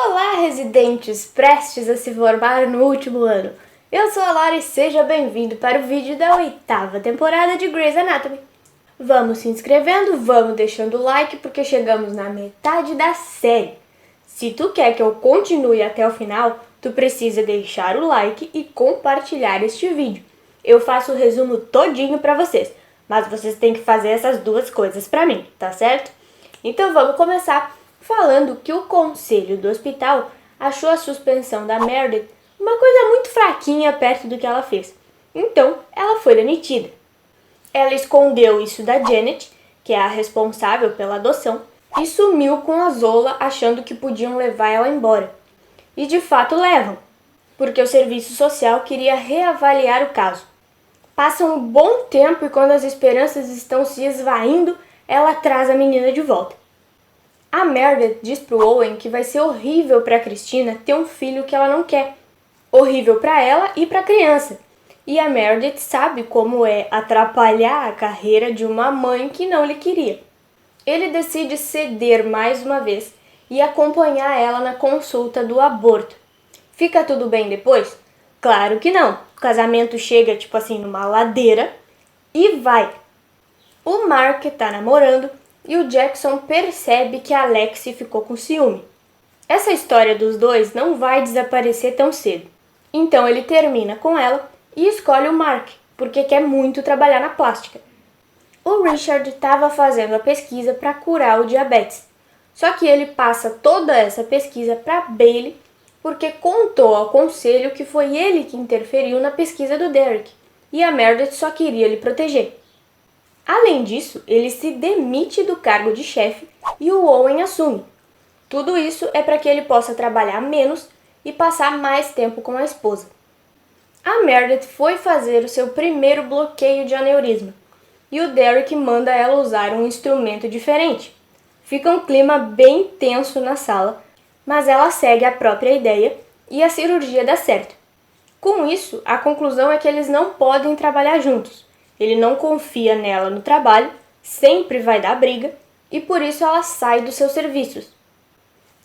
Olá, residentes prestes a se formar no último ano. Eu sou a Lara e seja bem-vindo para o vídeo da 8ª temporada de Grey's Anatomy. Vamos se inscrevendo, vamos deixando o like porque chegamos na metade da série. Se tu quer que eu continue até o final, tu precisa deixar o like e compartilhar este vídeo. Eu faço o resumo todinho para vocês, mas vocês têm que fazer essas duas coisas para mim, tá certo? Então vamos começar falando que o conselho do hospital achou a suspensão da Meredith uma coisa muito fraquinha perto do que ela fez. Então, ela foi demitida. Ela escondeu isso da Janet, que é a responsável pela adoção, e sumiu com a Zola achando que podiam levar ela embora. E de fato levam, porque o serviço social queria reavaliar o caso. Passa um bom tempo e quando as esperanças estão se esvaindo, ela traz a menina de volta. A Meredith diz pro Owen que vai ser horrível para Cristina ter um filho que ela não quer. Horrível para ela e para a criança. E a Meredith sabe como é atrapalhar a carreira de uma mãe que não lhe queria. Ele decide ceder mais uma vez e acompanhar ela na consulta do aborto. Fica tudo bem depois? Claro que não. O casamento chega tipo assim numa ladeira e vai. O Mark tá namorando e o Jackson percebe que a Lexi ficou com ciúme. Essa história dos dois não vai desaparecer tão cedo. Então ele termina com ela e escolhe o Mark, porque quer muito trabalhar na plástica. O Richard estava fazendo a pesquisa para curar o diabetes. Só que ele passa toda essa pesquisa para Bailey, porque contou ao conselho que foi ele que interferiu na pesquisa do Derek, e a Meredith só queria lhe proteger. Além disso, ele se demite do cargo de chefe e o Owen assume. Tudo isso é para que ele possa trabalhar menos e passar mais tempo com a esposa. A Meredith foi fazer o seu primeiro bloqueio de aneurisma e o Derek manda ela usar um instrumento diferente. Fica um clima bem tenso na sala, mas ela segue a própria ideia e a cirurgia dá certo. Com isso, a conclusão é que eles não podem trabalhar juntos. Ele não confia nela no trabalho, sempre vai dar briga e por isso ela sai dos seus serviços.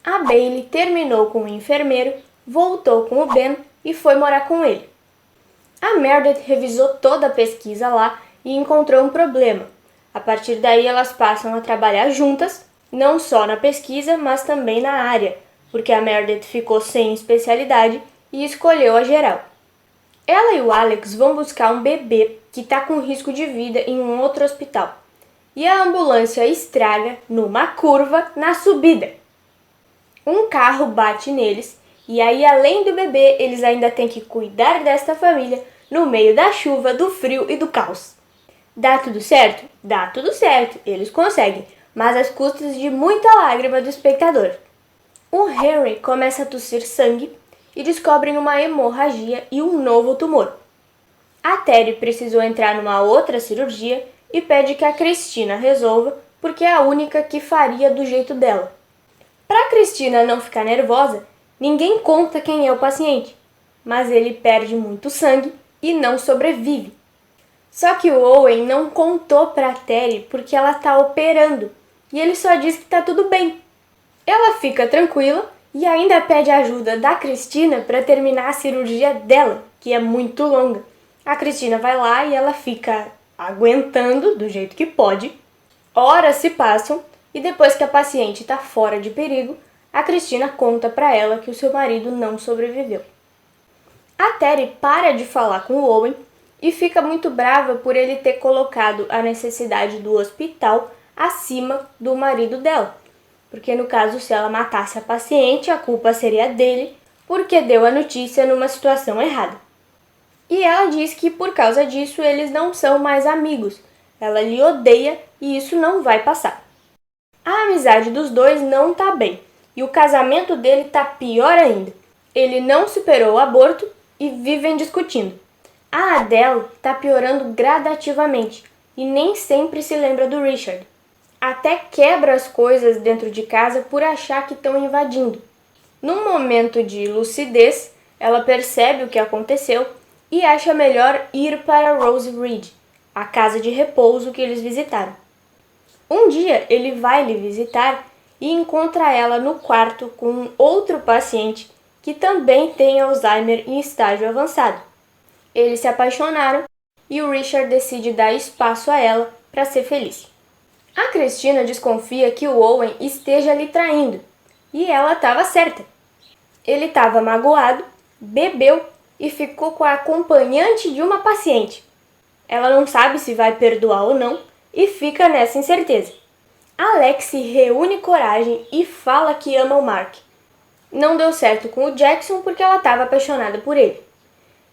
A Bailey terminou com o enfermeiro, voltou com o Ben e foi morar com ele. A Meredith revisou toda a pesquisa lá e encontrou um problema. A partir daí elas passam a trabalhar juntas, não só na pesquisa, mas também na área, porque a Meredith ficou sem especialidade e escolheu a geral. Ela e o Alex vão buscar um bebê que está com risco de vida em um outro hospital. E a ambulância estraga numa curva na subida. Um carro bate neles e aí, além do bebê, eles ainda têm que cuidar desta família no meio da chuva, do frio e do caos. Dá tudo certo? Dá tudo certo, eles conseguem, mas às custas de muita lágrima do espectador. O Henry começa a tossir sangue e descobrem uma hemorragia e um novo tumor. A Terry precisou entrar numa outra cirurgia e pede que a Cristina resolva, porque é a única que faria do jeito dela. Para Cristina não ficar nervosa, ninguém conta quem é o paciente, mas ele perde muito sangue e não sobrevive. Só que o Owen não contou para Terry porque ela está operando e ele só diz que está tudo bem. Ela fica tranquila e ainda pede ajuda da Cristina para terminar a cirurgia dela, que é muito longa. A Cristina vai lá e ela fica aguentando do jeito que pode. Horas se passam e depois que a paciente está fora de perigo, a Cristina conta para ela que o seu marido não sobreviveu. A Terry para de falar com o Owen e fica muito brava por ele ter colocado a necessidade do hospital acima do marido dela. Porque no caso, se ela matasse a paciente, a culpa seria dele, porque deu a notícia numa situação errada. E ela diz que por causa disso eles não são mais amigos. Ela lhe odeia e isso não vai passar. A amizade dos dois não tá bem e o casamento dele tá pior ainda. Ele não superou o aborto e vivem discutindo. A Adele tá piorando gradativamente e nem sempre se lembra do Richard. Até quebra as coisas dentro de casa por achar que estão invadindo. Num momento de lucidez, ela percebe o que aconteceu e acha melhor ir para Rose Ridge, a casa de repouso que eles visitaram. Um dia ele vai lhe visitar e encontra ela no quarto com um outro paciente que também tem Alzheimer em estágio avançado. Eles se apaixonaram e o Richard decide dar espaço a ela para ser feliz. A Christina desconfia que o Owen esteja lhe traindo, e ela estava certa. Ele estava magoado, bebeu e ficou com a acompanhante de uma paciente. Ela não sabe se vai perdoar ou não e fica nessa incerteza. Alex reúne coragem e fala que ama o Mark. Não deu certo com o Jackson porque ela estava apaixonada por ele.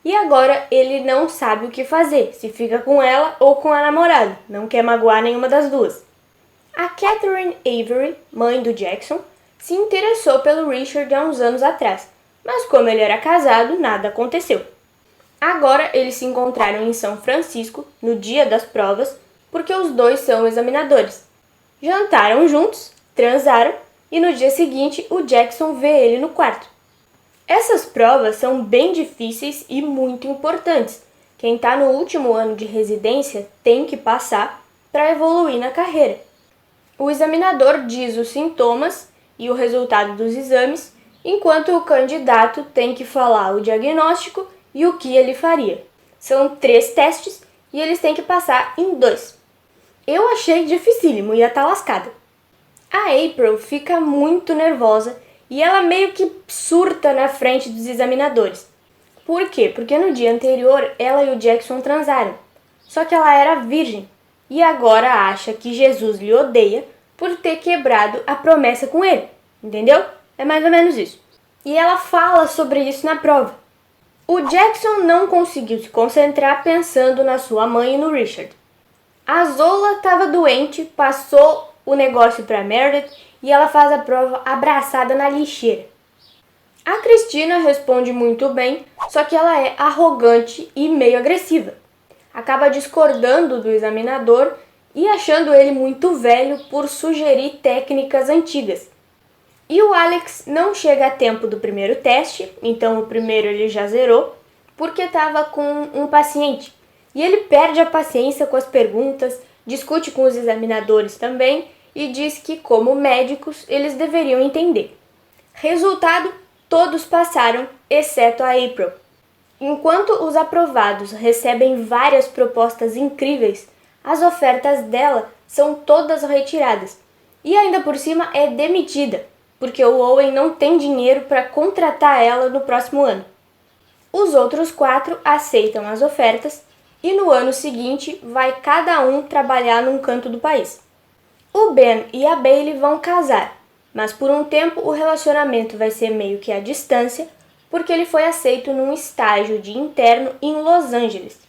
E agora ele não sabe o que fazer, se fica com ela ou com a namorada, não quer magoar nenhuma das duas. A Catherine Avery, mãe do Jackson, se interessou pelo Richard há uns anos atrás, mas como ele era casado, nada aconteceu. Agora eles se encontraram em São Francisco, no dia das provas, porque os dois são examinadores. Jantaram juntos, transaram e no dia seguinte o Jackson vê ele no quarto. Essas provas são bem difíceis e muito importantes. Quem está no último ano de residência tem que passar para evoluir na carreira. O examinador diz os sintomas e o resultado dos exames, enquanto o candidato tem que falar o diagnóstico e o que ele faria. São 3 testes e eles têm que passar em 2. Eu achei dificílimo, ia estar lascada. A April fica muito nervosa e ela meio que surta na frente dos examinadores. Por quê? Porque no dia anterior ela e o Jackson transaram. Só que ela era virgem e agora acha que Jesus lhe odeia por ter quebrado a promessa com ele. Entendeu? É mais ou menos isso. E ela fala sobre isso na prova. O Jackson não conseguiu se concentrar pensando na sua mãe e no Richard. A Zola estava doente, passou o negócio para Meredith e ela faz a prova abraçada na lixeira. A Christina responde muito bem, só que ela é arrogante e meio agressiva. Acaba discordando do examinador e achando ele muito velho por sugerir técnicas antigas. E o Alex não chega a tempo do primeiro teste, então o primeiro ele já zerou, porque estava com um paciente. E ele perde a paciência com as perguntas, discute com os examinadores também e diz que, como médicos, eles deveriam entender. Resultado, todos passaram, exceto a April. Enquanto os aprovados recebem várias propostas incríveis, as ofertas dela são todas retiradas. E ainda por cima é demitida, porque o Owen não tem dinheiro para contratar ela no próximo ano. Os outros 4 aceitam as ofertas e no ano seguinte vai cada um trabalhar num canto do país. O Ben e a Bailey vão casar, mas por um tempo o relacionamento vai ser meio que à distância, porque ele foi aceito num estágio de interno em Los Angeles.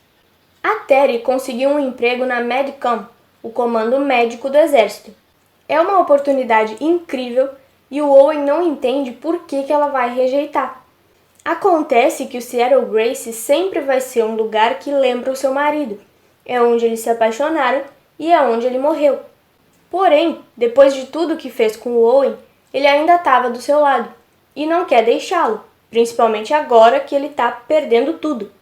A Terry conseguiu um emprego na Medcom, o comando médico do exército. É uma oportunidade incrível e o Owen não entende por que ela vai rejeitar. Acontece que o Seattle Grace sempre vai ser um lugar que lembra o seu marido. É onde eles se apaixonaram e é onde ele morreu. Porém, depois de tudo que fez com o Owen, ele ainda estava do seu lado e não quer deixá-lo, principalmente agora que ele está perdendo tudo.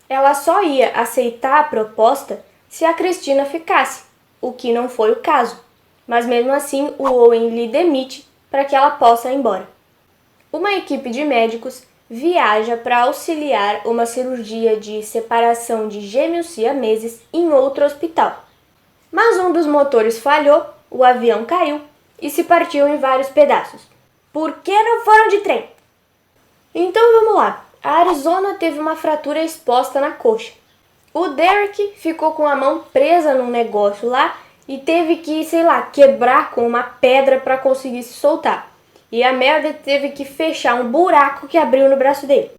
Ela só ia aceitar a proposta se a Christina ficasse, o que não foi o caso. Mas mesmo assim, o Owen lhe demite para que ela possa ir embora. Uma equipe de médicos viaja para auxiliar uma cirurgia de separação de gêmeos siameses em outro hospital. Mas um dos motores falhou, o avião caiu e se partiu em vários pedaços. Por que não foram de trem? Então vamos lá. A Arizona teve uma fratura exposta na coxa. O Derek ficou com a mão presa num negócio lá e teve que, quebrar com uma pedra para conseguir se soltar. E a Meredith teve que fechar um buraco que abriu no braço dele.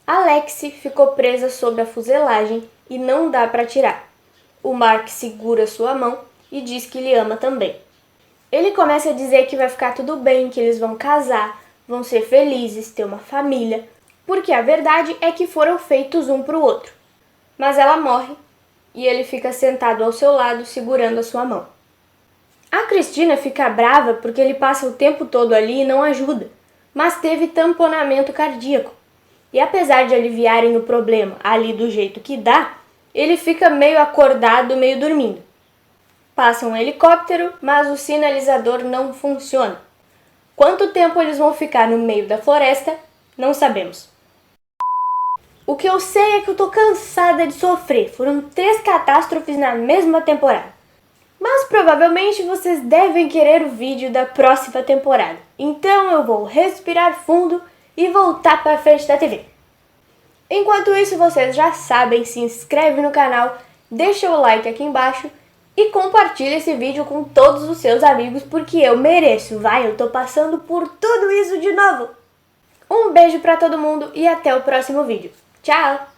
A Lexi ficou presa sob a fuselagem e não dá para tirar. O Mark segura sua mão e diz que lhe ama também. Ele começa a dizer que vai ficar tudo bem, que eles vão casar, vão ser felizes, ter uma família, porque a verdade é que foram feitos um para o outro. Mas ela morre e ele fica sentado ao seu lado segurando a sua mão. A Christina fica brava porque ele passa o tempo todo ali e não ajuda, mas teve tamponamento cardíaco. E apesar de aliviarem o problema ali do jeito que dá, ele fica meio acordado, meio dormindo. Passa um helicóptero, mas o sinalizador não funciona. Quanto tempo eles vão ficar no meio da floresta, não sabemos. O que eu sei é que eu tô cansada de sofrer. Foram 3 catástrofes na mesma temporada. Mas provavelmente vocês devem querer o vídeo da próxima temporada. Então eu vou respirar fundo e voltar para frente da TV. Enquanto isso, vocês já sabem, se inscreve no canal, deixa o like aqui embaixo e compartilha esse vídeo com todos os seus amigos, porque eu mereço, vai, eu tô passando por tudo isso de novo. Um beijo pra todo mundo e até o próximo vídeo. Tchau!